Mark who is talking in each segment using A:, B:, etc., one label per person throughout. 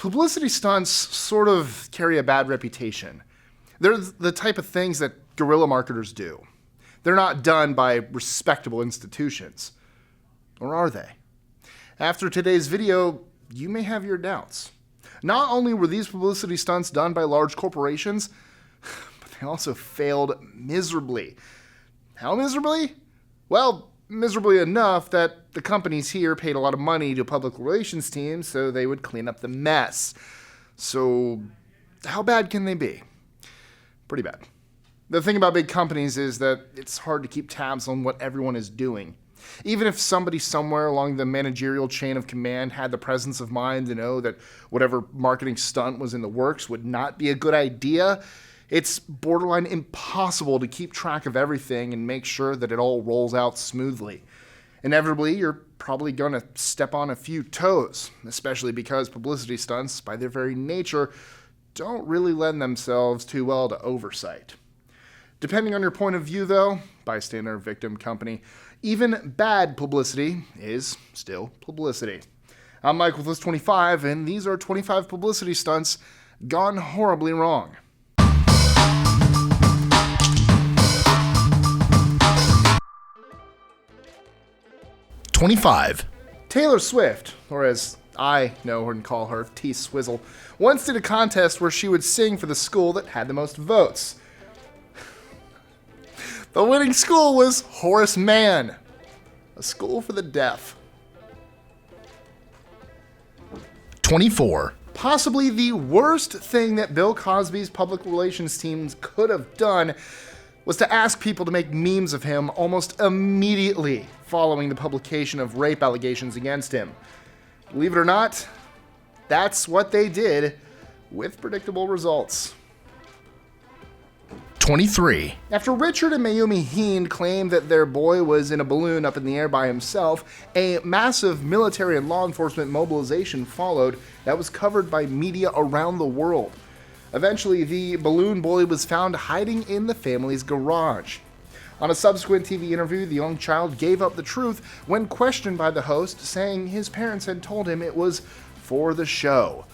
A: Publicity stunts sort of carry a bad reputation. They're the type of things that guerrilla marketers do. They're not done by respectable institutions. Or are they? After today's video, you may have your doubts. Not only were these publicity stunts done by large corporations, but they also failed miserably. How miserably? Well, miserably enough that the companies here paid a lot of money to public relations teams so they would clean up the mess. So, how bad can they be? Pretty bad. The thing about big companies is that it's hard to keep tabs on what everyone is doing. Even if somebody somewhere along the managerial chain of command had the presence of mind to know that whatever marketing stunt was in the works would not be a good idea, it's borderline impossible to keep track of everything and make sure that it all rolls out smoothly. Inevitably, you're probably going to step on a few toes, especially because publicity stunts, by their very nature, don't really lend themselves too well to oversight. Depending on your point of view, though, bystander, victim, company, even bad publicity is still publicity. I'm Mike with List 25, and these are 25 publicity stunts gone horribly wrong. 25. Taylor Swift, or as I know her and call her, T-Swizzle, once did a contest where she would sing for the school that had the most votes. The winning school was Horace Mann, a school for the deaf. 24. Possibly the worst thing that Bill Cosby's public relations teams could have done was to ask people to make memes of him almost immediately following the publication of rape allegations against him. Believe it or not, that's what they did, with predictable results. 23. After Richard and Mayumi Heen claimed that their boy was in a balloon up in the air by himself, a massive military and law enforcement mobilization followed that was covered by media around the world. Eventually, the balloon boy was found hiding in the family's garage. On a subsequent TV interview, the young child gave up the truth when questioned by the host, saying his parents had told him it was for the show.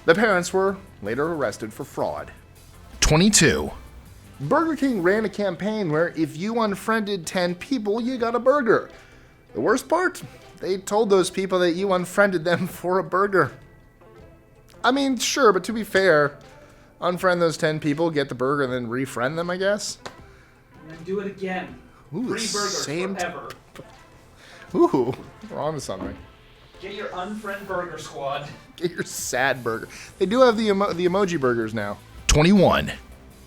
A: The parents were later arrested for fraud. 22. Burger King ran a campaign where if you unfriended 10 people, you got a burger. The worst part? They told those people that you unfriended them for a burger. I mean, sure, but to be fair, unfriend those 10 people, get the burger, and then refriend them, I guess?
B: And then do it again.
A: Ooh,
B: Free burgers forever.
A: Ooh, we're on to something.
B: Get your unfriend burger squad.
A: Get your sad burger. They do have the emoji burgers now. 21.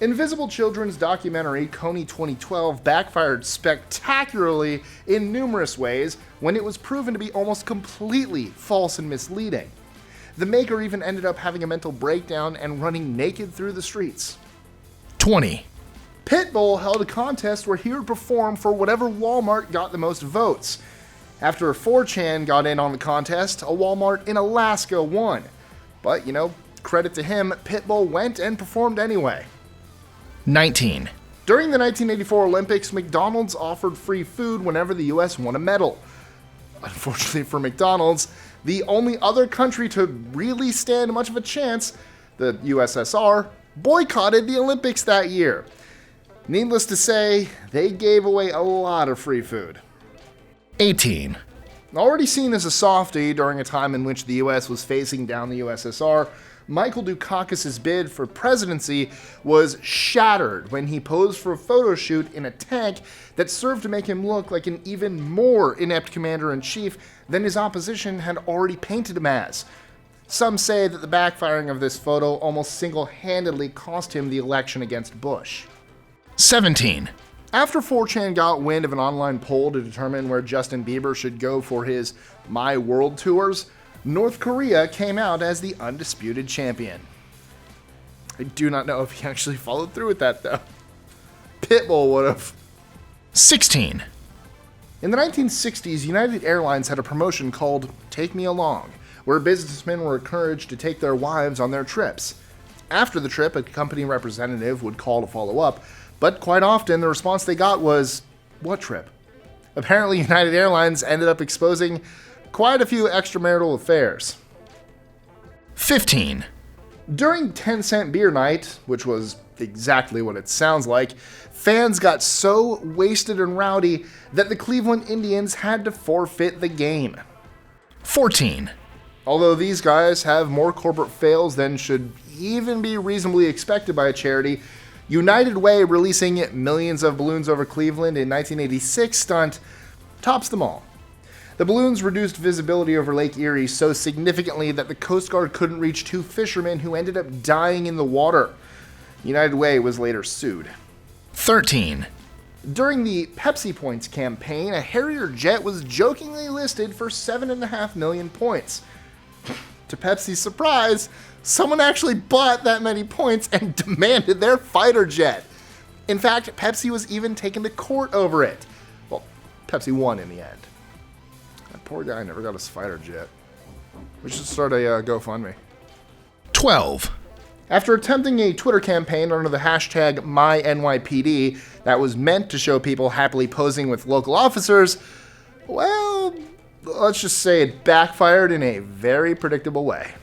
A: Invisible Children's documentary Coney 2012 backfired spectacularly in numerous ways when it was proven to be almost completely false and misleading. The maker even ended up having a mental breakdown and running naked through the streets. 20. Pitbull held a contest where he would perform for whatever Walmart got the most votes. After 4chan got in on the contest, a Walmart in Alaska won. But, credit to him, Pitbull went and performed anyway. 19. During the 1984 Olympics, McDonald's offered free food whenever the US won a medal. Unfortunately for McDonald's, the only other country to really stand much of a chance, the USSR, boycotted the Olympics that year. Needless to say, they gave away a lot of free food. 18. Already seen as a softie during a time in which the US was facing down the USSR, Michael Dukakis' bid for presidency was shattered when he posed for a photo shoot in a tank that served to make him look like an even more inept commander-in-chief than his opposition had already painted him as. Some say that the backfiring of this photo almost single-handedly cost him the election against Bush. 17. After 4chan got wind of an online poll to determine where Justin Bieber should go for his My World tours, North Korea came out as the undisputed champion. I do not know if he actually followed through with that, though. Pitbull would have. 16. In the 1960s, United Airlines had a promotion called Take Me Along, where businessmen were encouraged to take their wives on their trips. After the trip, a company representative would call to follow up, but quite often the response they got was, "What trip?" Apparently, United Airlines ended up exposing quite a few extramarital affairs. 15. During 10-cent beer night, which was exactly what it sounds like, fans got so wasted and rowdy that the Cleveland Indians had to forfeit the game. 14. Although these guys have more corporate fails than should even be reasonably expected by a charity, United Way releasing millions of balloons over Cleveland in 1986 stunt tops them all. The balloons reduced visibility over Lake Erie so significantly that the Coast Guard couldn't reach two fishermen who ended up dying in the water. United Way was later sued. 13. During the Pepsi Points campaign, a Harrier jet was jokingly listed for 7.5 million points. To Pepsi's surprise, someone actually bought that many points and demanded their fighter jet. In fact, Pepsi was even taken to court over it. Well, Pepsi won in the end. That poor guy never got his fighter jet. We should start a GoFundMe. 12. After attempting a Twitter campaign under the hashtag MyNYPD that was meant to show people happily posing with local officers, well, let's just say it backfired in a very predictable way.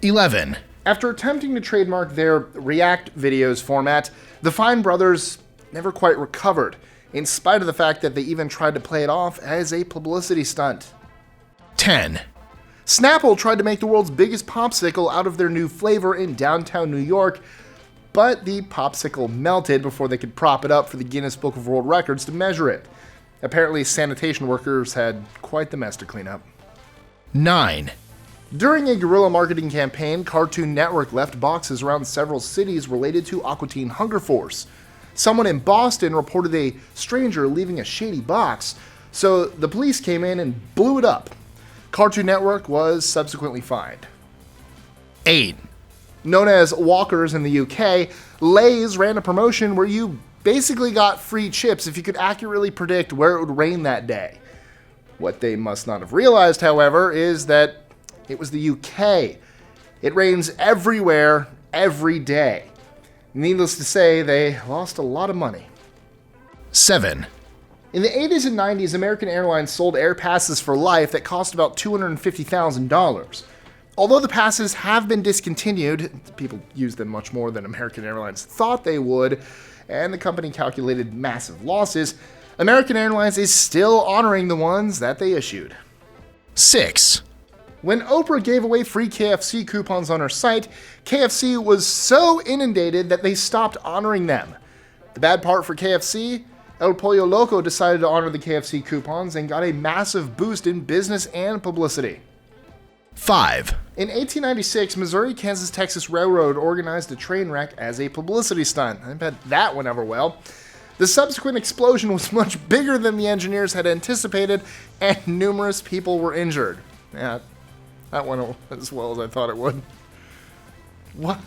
A: 11. After attempting to trademark their React videos format, the Fine brothers never quite recovered, in spite of the fact that they even tried to play it off as a publicity stunt. 10. Snapple tried to make the world's biggest popsicle out of their new flavor in downtown New York, but the popsicle melted before they could prop it up for the Guinness Book of World Records to measure it. Apparently, sanitation workers had quite the mess to clean up. 9. During a guerrilla marketing campaign, Cartoon Network left boxes around several cities related to Aqua Teen Hunger Force. Someone in Boston reported a stranger leaving a shady box, so the police came in and blew it up. Cartoon Network was subsequently fined. 8. Known as Walkers in the UK, Lay's ran a promotion where you basically got free chips if you could accurately predict where it would rain that day. What they must not have realized, however, is that it was the UK. It rains everywhere, every day. Needless to say, they lost a lot of money. 7. In the 80s and 90s, American Airlines sold air passes for life that cost about $250,000. Although the passes have been discontinued, people use them much more than American Airlines thought they would, and the company calculated massive losses, American Airlines is still honoring the ones that they issued. 6. When Oprah gave away free KFC coupons on her site, KFC was so inundated that they stopped honoring them. The bad part for KFC? El Pollo Loco decided to honor the KFC coupons and got a massive boost in business and publicity. 5. In 1896, Missouri Kansas Texas Railroad organized a train wreck as a publicity stunt. I bet that went over well. The subsequent explosion was much bigger than the engineers had anticipated, and numerous people were injured. Yeah, that went as well as I thought it would. What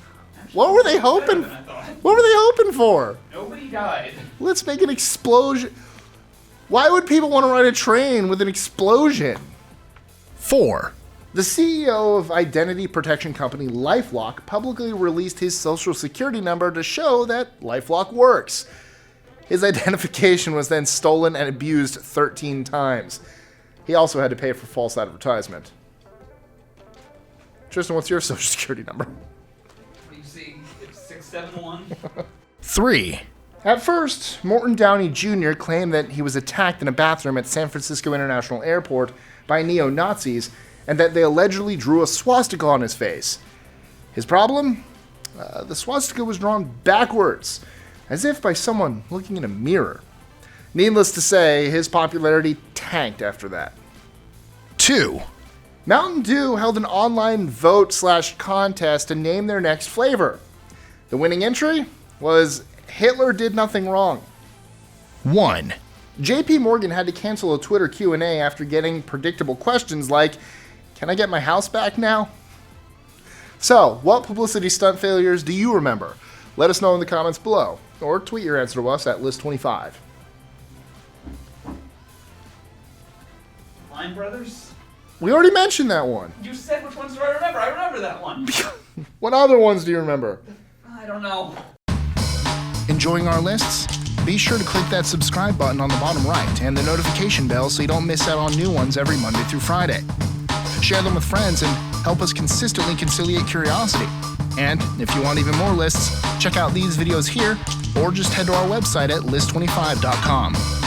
A: were they hoping? What were they hoping for?
B: Nobody died.
A: Let's make an explosion. Why would people want to ride a train with an explosion? 4. The CEO of identity protection company LifeLock publicly released his social security number to show that LifeLock works. His identification was then stolen and abused 13 times. He also had to pay for false advertisement. Tristan, what's your social security number?
B: What do you see? It's 671.
A: 3. At first, Morton Downey Jr. claimed that he was attacked in a bathroom at San Francisco International Airport by neo-Nazis and that they allegedly drew a swastika on his face. His problem? The swastika was drawn backwards, as if by someone looking in a mirror. Needless to say, his popularity tanked after that. 2. Mountain Dew held an online vote/contest to name their next flavor. The winning entry was Hitler did nothing wrong. 1. JP Morgan had to cancel a Twitter Q&A after getting predictable questions like, "Can I get my house back now?" So, what publicity stunt failures do you remember? Let us know in the comments below, or tweet your answer to us at list25.
B: Fine Brothers?
A: We already mentioned that one.
B: You said which ones do I remember? I remember that one.
A: What other ones do you remember?
B: I don't know.
A: Enjoying our lists? Be sure to click that subscribe button on the bottom right and the notification bell so you don't miss out on new ones every Monday through Friday. Share them with friends and help us consistently conciliate curiosity. And if you want even more lists, check out these videos here, or just head to our website at list25.com.